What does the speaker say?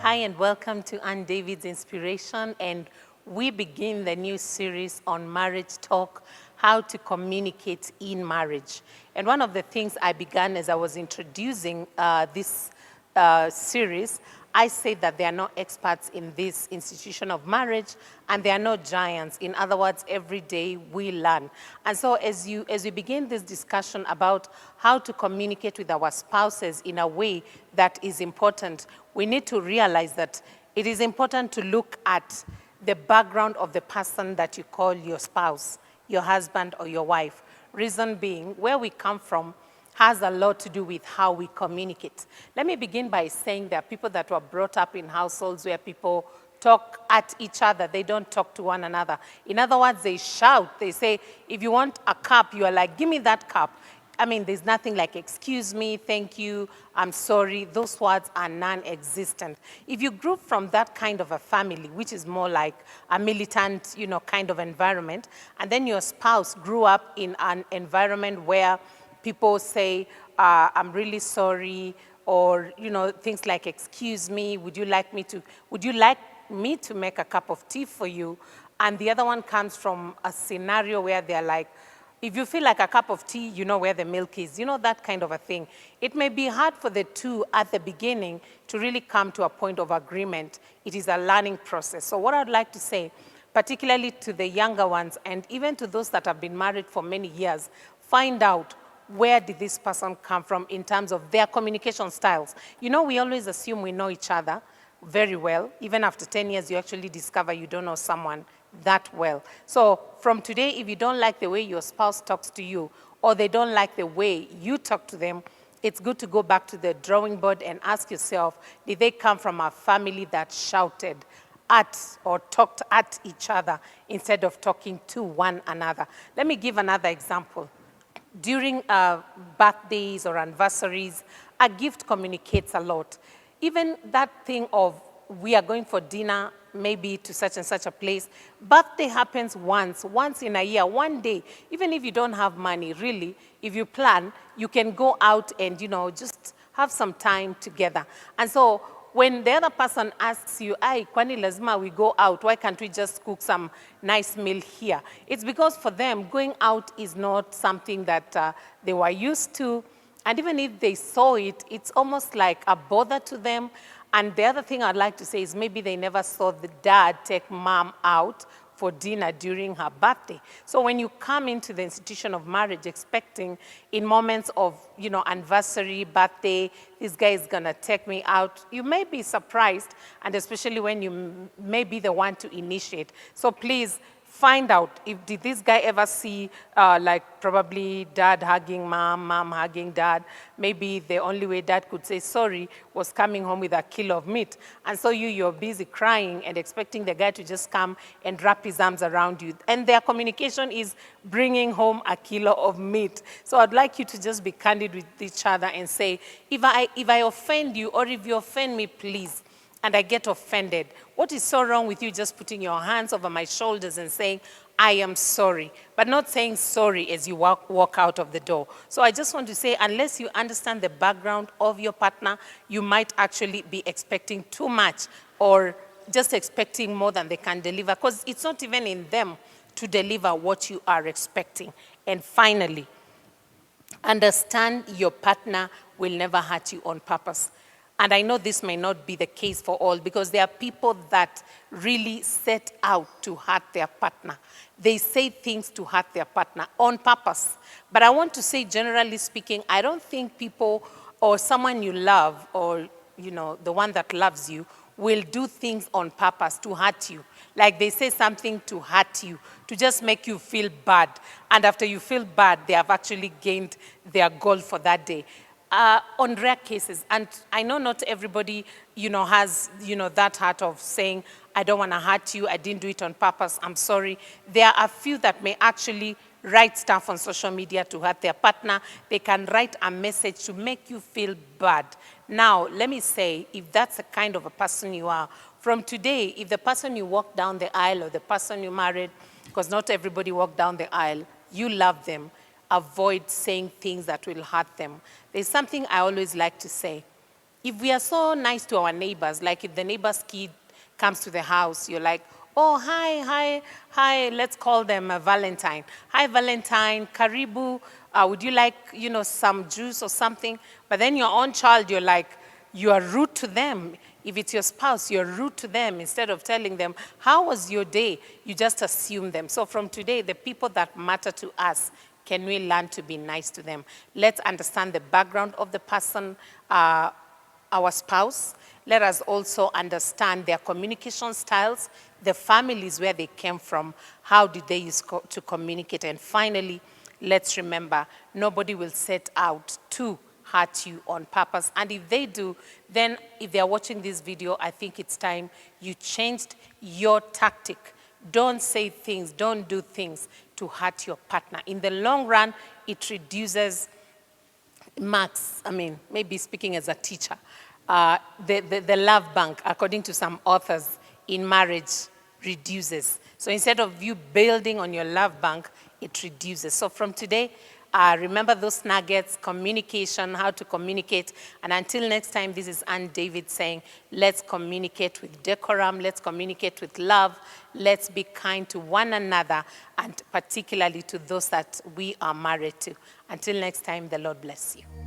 Hi and welcome to Ann David's Inspiration, and we begin the new series on marriage talk, how to communicate in marriage. And one of the things I began as I was introducing this series, I said that there are no experts in this institution of marriage and there are no giants. In other words, every day we learn. And so as we begin this discussion about how to communicate with our spouses in a way that is important, we need to realize that it is important to look at the background of the person that you call your spouse, your husband or your wife. Reason being, where we come from has a lot to do with how we communicate. Let me begin by saying there are people that were brought up in households where people talk at each other. They don't talk to one another. In other words, they shout. They say, if you want a cup, you are like, give me that cup. I mean, there's nothing like excuse me, thank you, I'm sorry. Those words are non-existent. If you grew from that kind of a family, which is more like a militant, kind of environment, and then your spouse grew up in an environment where people say, I'm really sorry, or things like, excuse me, would you like me to make a cup of tea for you? And the other one comes from a scenario where they're like, if you feel like a cup of tea, you know where the milk is, that kind of a thing. It may be hard for the two at the beginning to really come to a point of agreement. It is a learning process. So what I'd like to say, particularly to the younger ones and even to those that have been married for many years, find out where did this person come from in terms of their communication styles. We always assume we know each other very well. Even after 10 years, you actually discover you don't know someone that well. So from today, if you don't like the way your spouse talks to you, or they don't like the way you talk to them, it's good to go back to the drawing board and ask yourself, did they come from a family that shouted at or talked at each other instead of talking to one another? Let me give another example. During birthdays or anniversaries, a gift communicates a lot. Even that thing of we are going for dinner, maybe to such and such a place. Birthday happens once in a year, one day. Even if you don't have money, really, if you plan, you can go out and, just have some time together. And so when the other person asks you, "Ay, kwani lazima we go out? Why can't we just cook some nice meal here?" It's because for them, going out is not something that they were used to. And even if they saw it, it's almost like a bother to them. And the other thing I'd like to say is maybe they never saw the dad take mom out for dinner during her birthday. So when you come into the institution of marriage expecting in moments of, anniversary, birthday, this guy is gonna take me out, you may be surprised, and especially when you may be the one to initiate. So please, find out, did this guy ever see like probably dad hugging mom, mom hugging dad? Maybe the only way dad could say sorry was coming home with a kilo of meat. And so you're busy crying and expecting the guy to just come and wrap his arms around you. And their communication is bringing home a kilo of meat. So I'd like you to just be candid with each other and say, if I offend you or if you offend me, please, and I get offended, what is so wrong with you just putting your hands over my shoulders and saying, I am sorry, but not saying sorry as you walk out of the door. So I just want to say, unless you understand the background of your partner, you might actually be expecting too much or just expecting more than they can deliver, because it's not even in them to deliver what you are expecting. And finally, understand your partner will never hurt you on purpose. And I know this may not be the case for all, because there are people that really set out to hurt their partner. They say things to hurt their partner on purpose. But I want to say, generally speaking, I don't think people or someone you love or, the one that loves you will do things on purpose to hurt you. Like they say something to hurt you, to just make you feel bad. And after you feel bad, they have actually gained their goal for that day. On rare cases, and I know not everybody, has, that heart of saying, I don't want to hurt you, I didn't do it on purpose, I'm sorry. There are a few that may actually write stuff on social media to hurt their partner. They can write a message to make you feel bad. Now, let me say, if that's the kind of a person you are, from today, if the person you walk down the aisle or the person you married because not everybody walk down the aisle. You love them. Avoid saying things that will hurt them. There's something I always like to say. If we are so nice to our neighbors, like if the neighbor's kid comes to the house, you're like, oh, hi, let's call them Valentine. Hi, Valentine, karibu, would you like, some juice or something? But then your own child, you're like, you are rude to them. If it's your spouse, you're rude to them. Instead of telling them, how was your day? You just assume them. So from today, the people that matter to us, can we learn to be nice to them? Let's understand the background of the person, our spouse. Let us also understand their communication styles, the families where they came from, how did they use to communicate. And finally, let's remember, nobody will set out to hurt you on purpose. And if they do, then if they're watching this video, I think it's time you changed your tactic. Don't say things, don't do things to hurt your partner. In the long run, it reduces marks. I mean, maybe speaking as a teacher, the love bank, according to some authors, in marriage reduces. So instead of you building on your love bank, it reduces. So from today, remember those nuggets, communication, how to communicate. And until next time, this is Ann David saying, let's communicate with decorum, let's communicate with love, let's be kind to one another, and particularly to those that we are married to. Until next time, the Lord bless you.